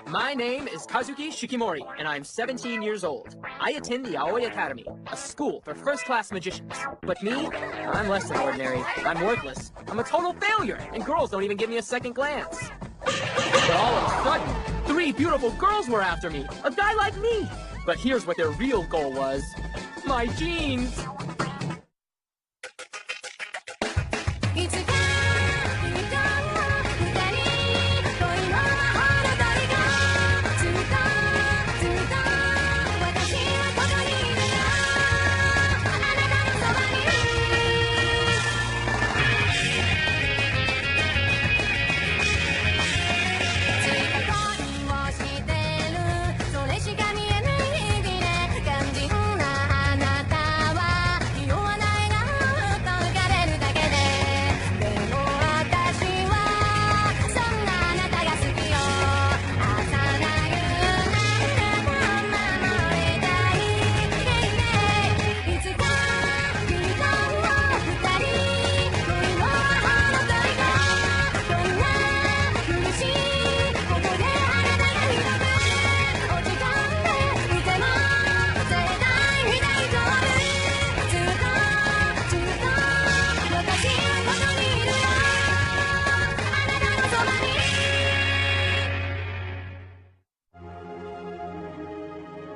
My name is Kazuki Shikimori, and I'm 17 years old. I attend the Aoi Academy, a school for first-class magicians. But me, I'm less than ordinary. I'm worthless. I'm a total failure, and girls don't even give me a second glance. But all of a sudden, 3 beautiful girls were after me, a guy like me. But here's what their real goal was. My jeans!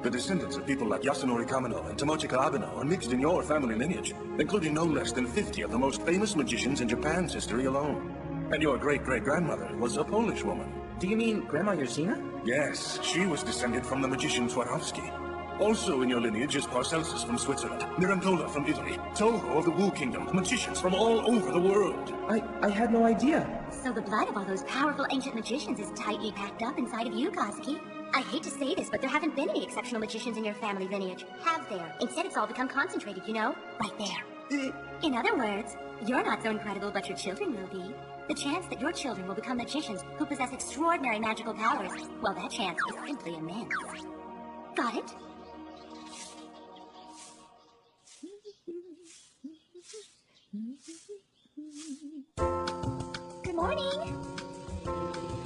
The descendants of people like Yasunori Kamino and Tomochika Abeno are mixed in your family lineage, including no less than 50 of the most famous magicians in Japan's history alone. And your great-great-grandmother was a Polish woman. Do you mean Grandma Yerzina? Yes, she was descended from the magician Swarovski. Also in your lineage is Paracelsus from Switzerland, Mirandola from Italy, Toho of the Wu Kingdom, magicians from all over the world. I had no idea. So the blood of all those powerful ancient magicians is tightly packed up inside of you, Kazuki. I hate to say this, but there haven't been any exceptional magicians in your family lineage, have there? Instead, it's all become concentrated, you know? Right there. In other words, you're not so incredible, but your children will be. The chance that your children will become magicians who possess extraordinary magical powers, well, that chance is simply immense. Got it? Good morning.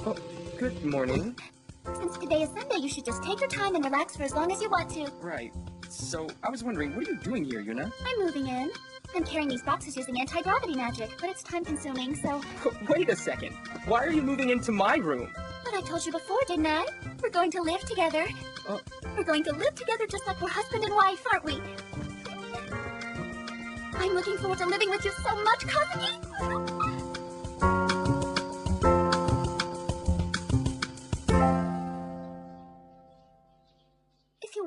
Oh, good morning. Since today is Sunday, you should just take your time and relax for as long as you want to. Right. So, I was wondering, what are you doing here, Yuna? I'm moving in. I'm carrying these boxes using anti-gravity magic, but it's time-consuming, so... Wait a second. Why are you moving into my room? But I told you before, didn't I? We're going to live together. We're going to live together just like we're husband and wife, aren't we? I'm looking forward to living with you so much, Kazuki!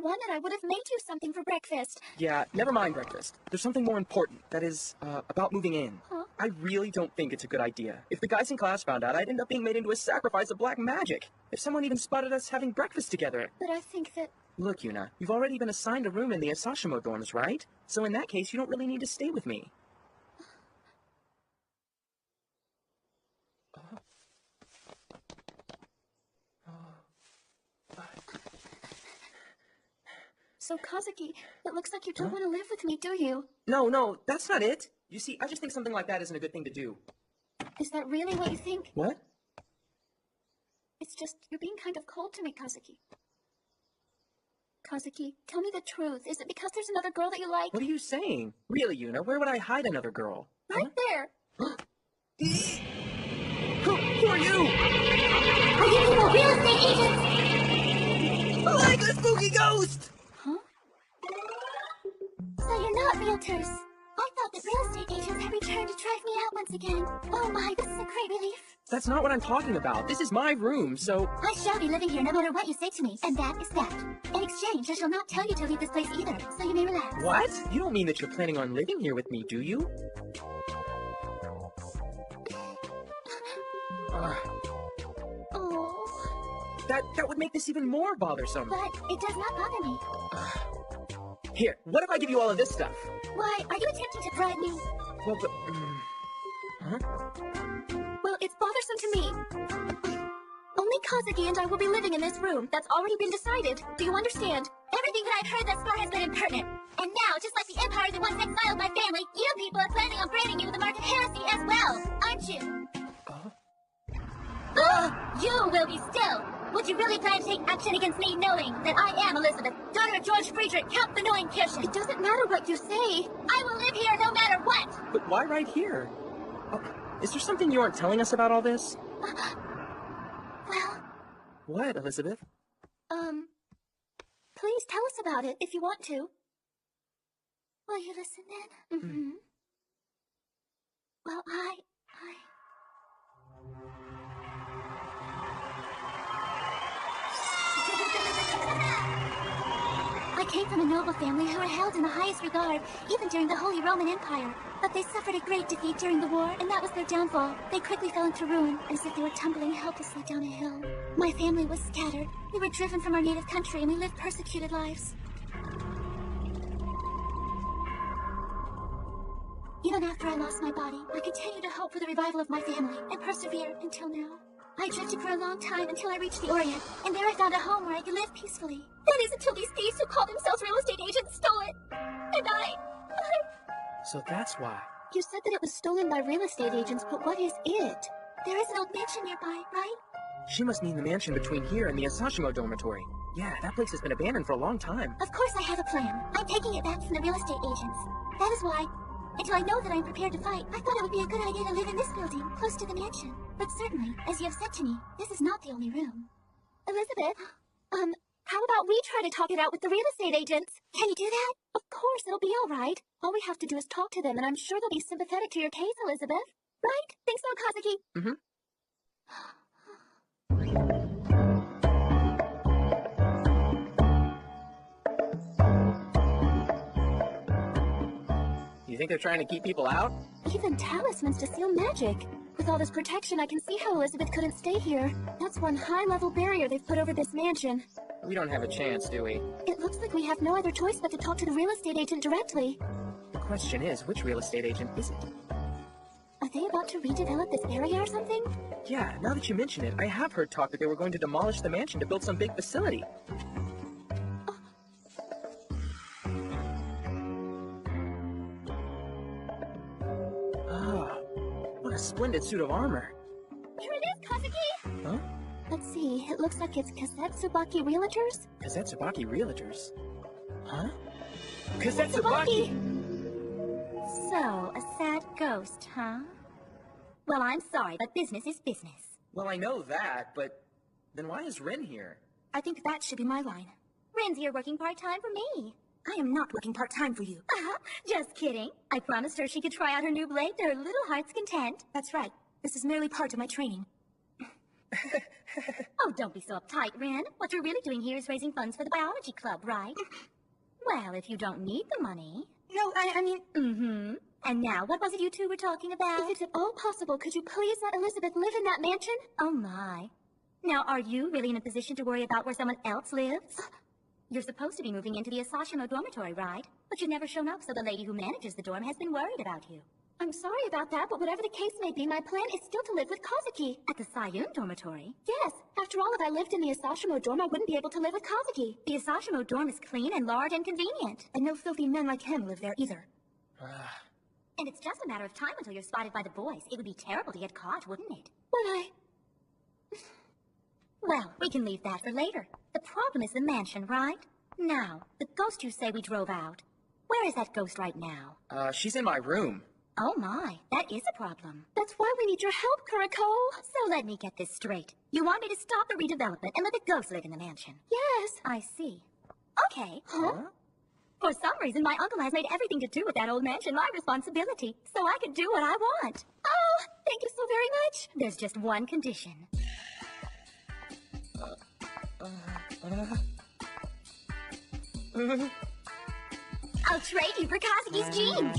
Wanted, I would have made you something for breakfast. Yeah, never mind breakfast. There's something more important. That is, about moving in. Huh? I really don't think it's a good idea. If the guys in class found out, I'd end up being made into a sacrifice of black magic. If someone even spotted us having breakfast together. But I think that... Look, Yuna, you've already been assigned a room in the Asashimo dorms, right? So in that case, you don't really need to stay with me. So, Kazuki, it looks like you don't want to live with me, do you? No, that's not it. You see, I just think something like that isn't a good thing to do. Is that really what you think? What? It's just, you're being kind of cold to me, Kazuki. Kazuki, tell me the truth. Is it because there's another girl that you like? What are you saying? Really, Yuna, where would I hide another girl? Right there. Who are you? Are you people real estate agents? Like a spooky ghost! Huh? So you're not realtors. I thought that real estate agents had returned to drive me out once again. Oh my, this is a great relief. That's not what I'm talking about. This is my room, so... I shall be living here no matter what you say to me, and that is that. In exchange, I shall not tell you to leave this place either, so you may relax. What? You don't mean that you're planning on living here with me, do you? Oh. That would make this even more bothersome. But it does not bother me. Here, what if I give you all of this stuff? Why, are you attempting to bribe me? Well, but... huh? Well, it's bothersome to me. Only Kazuki and I will be living in this room. That's already been decided. Do you understand? Everything that I've heard thus far has been impertinent. And now, just like the empire that once exiled my family, you people are planning on branding you with the mark of heresy as well, aren't you? You will be still. Would you really plan to take action against me knowing that I am Elizabeth, daughter of George Friedrich, Count Benoist-Kirchen? It doesn't matter what you say. I will live here no matter what. But why right here? Oh, is there something you aren't telling us about all this? Well... What, Elizabeth? Please tell us about it if you want to. Will you listen then? Mm-hmm. Well, I came from a noble family who were held in the highest regard, even during the Holy Roman Empire. But they suffered a great defeat during the war, and that was their downfall. They quickly fell into ruin, as if they were tumbling helplessly down a hill. My family was scattered. We were driven from our native country, and we lived persecuted lives. Even after I lost my body, I continued to hope for the revival of my family, and persevered until now. I drifted for a long time until I reached the Orient, and there I found a home where I could live peacefully. That is until these thieves who call themselves real estate agents stole it. And I... So that's why. You said that it was stolen by real estate agents, but what is it? There is an old mansion nearby, right? She must mean the mansion between here and the Asashimo dormitory. Yeah, that place has been abandoned for a long time. Of course I have a plan. I'm taking it back from the real estate agents. That is why, until I know that I'm prepared to fight, I thought it would be a good idea to live in this building, close to the mansion. But certainly, as you have said to me, this is not the only room. Elizabeth, how about we try to talk it out with the real estate agents? Can you do that? Of course, it'll be all right. All we have to do is talk to them, and I'm sure they'll be sympathetic to your case, Elizabeth. Right? Think so, Kazuki? Mm-hmm. You think they're trying to keep people out? Even talismans to seal magic. With all this protection, I can see how Elizabeth couldn't stay here. That's one high-level barrier they've put over this mansion. We don't have a chance, do we? It looks like we have no other choice but to talk to the real estate agent directly. The question is, which real estate agent is it? Are they about to redevelop this area or something? Yeah, now that you mention it, I have heard talk that they were going to demolish the mansion to build some big facility. What a splendid suit of armor. Here it is, Kazuki! Huh? Let's see, it looks like it's Kazetzubaki Realtors? Kazetzubaki Realtors? Huh? Kazetzubaki! So, a sad ghost, huh? Well, I'm sorry, but business is business. Well, I know that, but then why is Ren here? I think that should be my line. Ren's here working part-time for me. I am not working part-time for you. Just kidding. I promised her she could try out her new blade to her little heart's content. That's right. This is merely part of my training. Oh, don't be so uptight, Ren. What you're really doing here is raising funds for the biology club, right? Well, if you don't need the money... No, I mean... Mm-hmm. And now, what was it you two were talking about? If it's at all possible, could you please let Elizabeth live in that mansion? Oh, my. Now, are you really in a position to worry about where someone else lives? You're supposed to be moving into the Asashimo dormitory, right? But you've never shown up, so the lady who manages the dorm has been worried about you. I'm sorry about that, but whatever the case may be, my plan is still to live with Kazuki. At the Sayun dormitory? Yes. After all, if I lived in the Asashimo dorm, I wouldn't be able to live with Kazuki. The Asashimo dorm is clean and large and convenient. And no filthy men like him live there either. And it's just a matter of time until you're spotted by the boys. It would be terrible to get caught, wouldn't it? Well, we can leave that for later. The problem is the mansion, right? Now, the ghost you say we drove out. Where is that ghost right now? She's in my room. Oh my, that is a problem. That's why we need your help, Kuriko. So let me get this straight. You want me to stop the redevelopment and let the ghost live in the mansion? Yes. I see. Okay. Huh? For some reason, my uncle has made everything to do with that old mansion my responsibility, so I can do what I want. Oh, thank you so very much. There's just one condition. I'll trade you for Kazuki's jeans.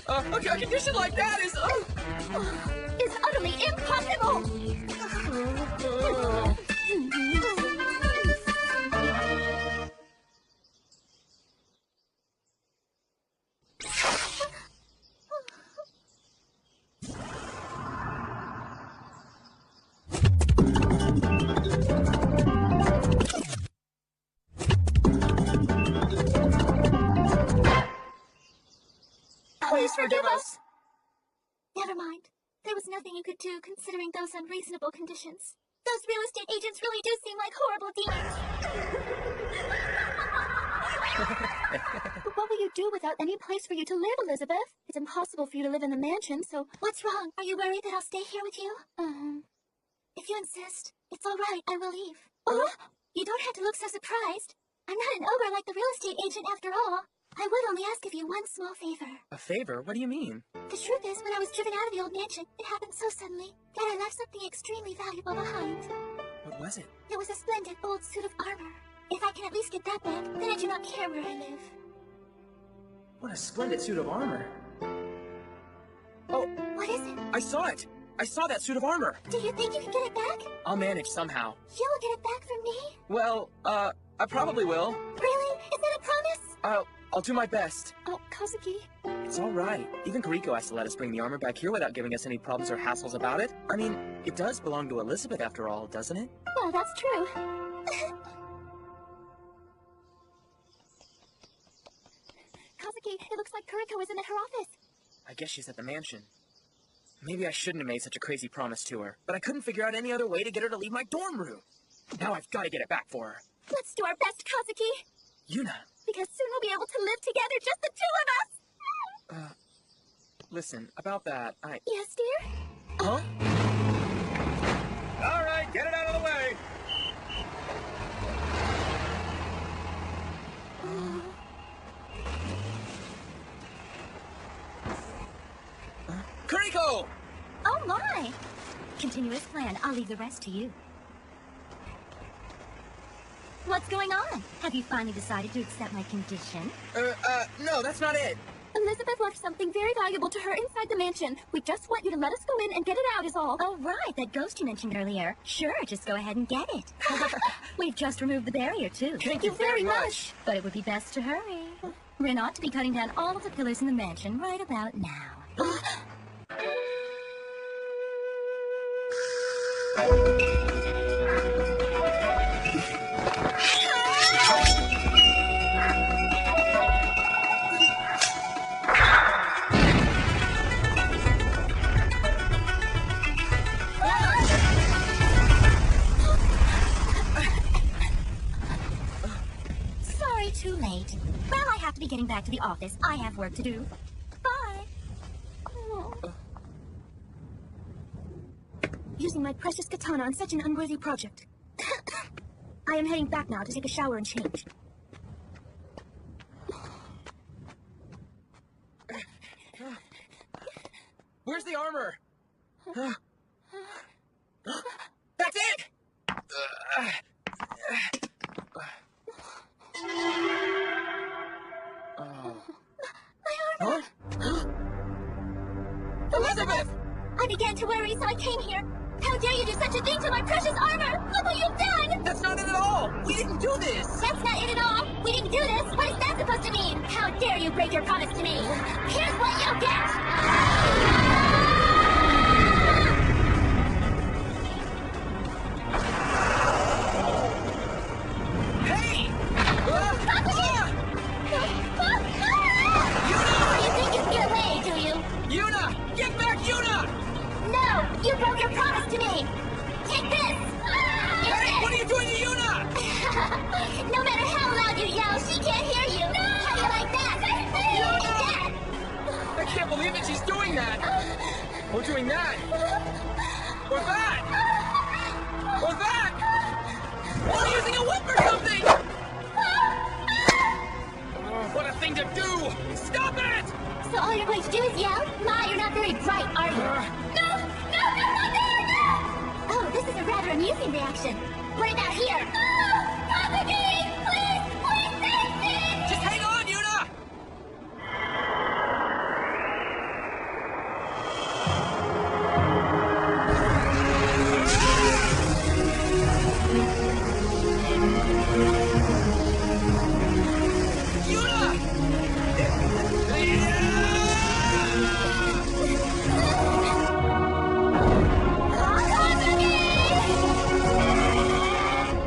A condition like that is... It's utterly impossible! Please forgive us. Never mind. There was nothing you could do considering those unreasonable conditions. Those real estate agents mutants really do seem like horrible demons. But what will you do without any place for you to live, Elizabeth? It's impossible for you to live in the mansion, so... What's wrong? Are you worried that I'll stay here with you? If you insist, it's all right. I will leave. Oh, you don't have to look so surprised. I'm not an ogre like the real estate agent after all. I would only ask of you one small favor. A favor? What do you mean? The truth is, when I was driven out of the old mansion, it happened so suddenly that I left something extremely valuable behind. What was it? It was a splendid old suit of armor. If I can at least get that back, then I do not care where I live. What a splendid suit of armor. Oh, What is it? I saw it! I saw that suit of armor! Do you think you can get it back? I'll manage somehow. You'll get it back from me? Well, I probably will. Really? Is that a promise? I'll do my best. Oh, Kazuki. It's all right. Even Kariko has to let us bring the armor back here without giving us any problems or hassles about it. I mean, it does belong to Elizabeth after all, doesn't it? Well, that's true. Kazuki, it looks like Kariko isn't at her office. I guess she's at the mansion. Maybe I shouldn't have made such a crazy promise to her, but I couldn't figure out any other way to get her to leave my dorm room. Now I've got to get it back for her. Let's do our best, Kazuki. Yuna, Because soon we'll be able to live together, just the two of us. listen, about that, Yes, dear? Huh? All right, get it out of the way. Kariko! Oh, my. Continue as planned. I'll leave the rest to you. What's going on? Have you finally decided to accept my condition? No, that's not it. Elizabeth left something very valuable to her inside the mansion. We just want you to let us go in and get it out is all. Oh, right. That ghost you mentioned earlier. Sure, just go ahead and get it. We've just removed the barrier, too. Thank you very much. But it would be best to hurry. Rin ought to be cutting down all of the pillars in the mansion right about now. Sorry, too late. Well, I have to be getting back to the office. I have work to do. Bye. Oh. Using my precious katana on such an unworthy project. I am heading back now to take a shower and change. Where's the armor? That's it! My armor! Huh? Elizabeth! I began to worry, so I came here. How dare you do such a thing to my precious armor? Look what you've done! That's not it at all! We didn't do this! That's not it at all. We didn't do this. What is that supposed to mean? How dare you break your promise to me? Here's what you get! Hey! You think you can get away, do you? Yuna! Get back, Yuna! No! You broke your promise to me! Take this! Hey, what are you doing to Yuna? No matter how loud you yell, she can't hear you! How do you like that? I can't believe that she's doing that! Or doing that! Or that! Or that! Or using a whip or something! Oh, what a thing to do! Stop it! So all you're going to do is yell? Ma, you're not very bright, are you? No! No, no, no, no, no! Oh, this is a rather amusing reaction. What about here? Please, please save me! Just hang on, Yuna!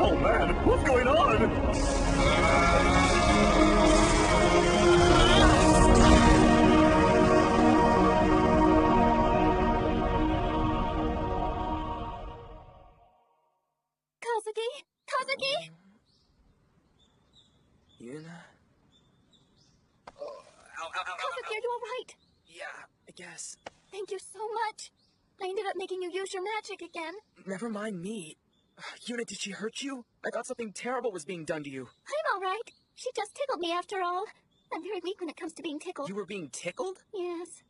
Oh, man. Kazuki? Kazuki? Yuna? Oh, ow, ow, ow, ow, Kazuki, ow. are you alright? Yeah, I guess. Thank you so much. I ended up making you use your magic again. Never mind me. Yuna, did she hurt you? I thought something terrible was being done to you. I'm alright. She just tickled me after all. I'm very weak when it comes to being tickled. You were being tickled? Yes.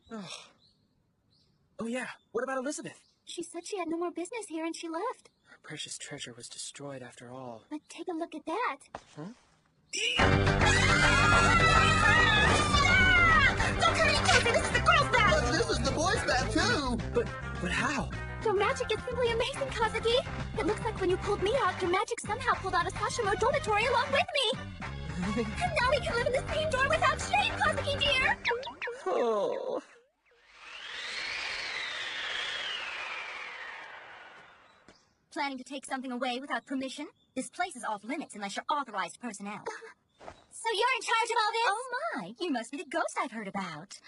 Oh yeah, what about Elizabeth? She said she had no more business here and she left. Her precious treasure was destroyed after all. But take a look at that. Huh? Don't come any closer! This is the girl's bath! But this is the boys' bath, too! But how? Your magic is simply amazing, Kazuki. It looks like when you pulled me out, your magic somehow pulled out a Sashimo dormitory along with me. And now we can live in the same door without shame, Kazuki dear! Oh. Planning to take something away without permission? This place is off limits unless you're authorized personnel. So you're in charge of all this? Oh my, you must be the ghost I've heard about.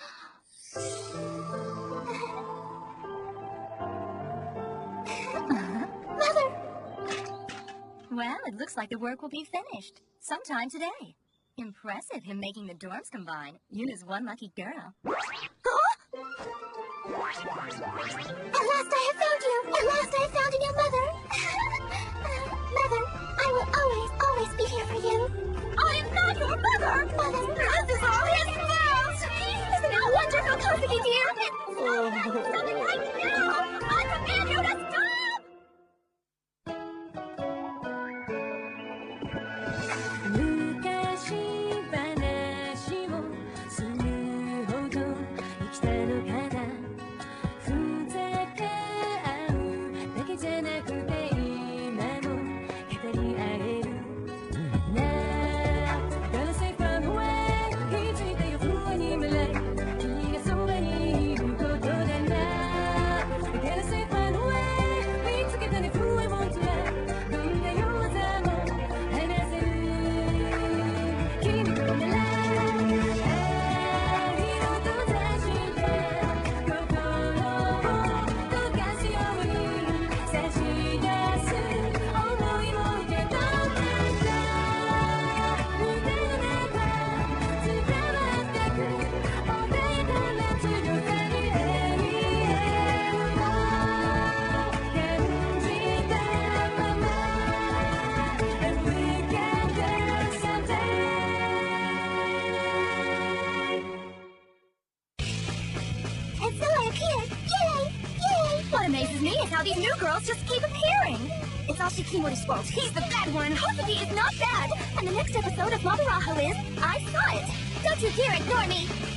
Mother! Well, it looks like the work will be finished. Sometime today. Impressive, him making the dorms combine. Yuna's one lucky girl. Huh? At last I have found you! At last I have found a new mother! Mother, I will always, always be here for you. I am not your mother! Mother, this is all his fault! Isn't that wonderful, Kazuki dear? Stop it right now! I command you to stop! しきもり spoke. He's the bad one. Hosuki is not bad. And the next episode of Maburaho is I Saw It. Don't you dare ignore me.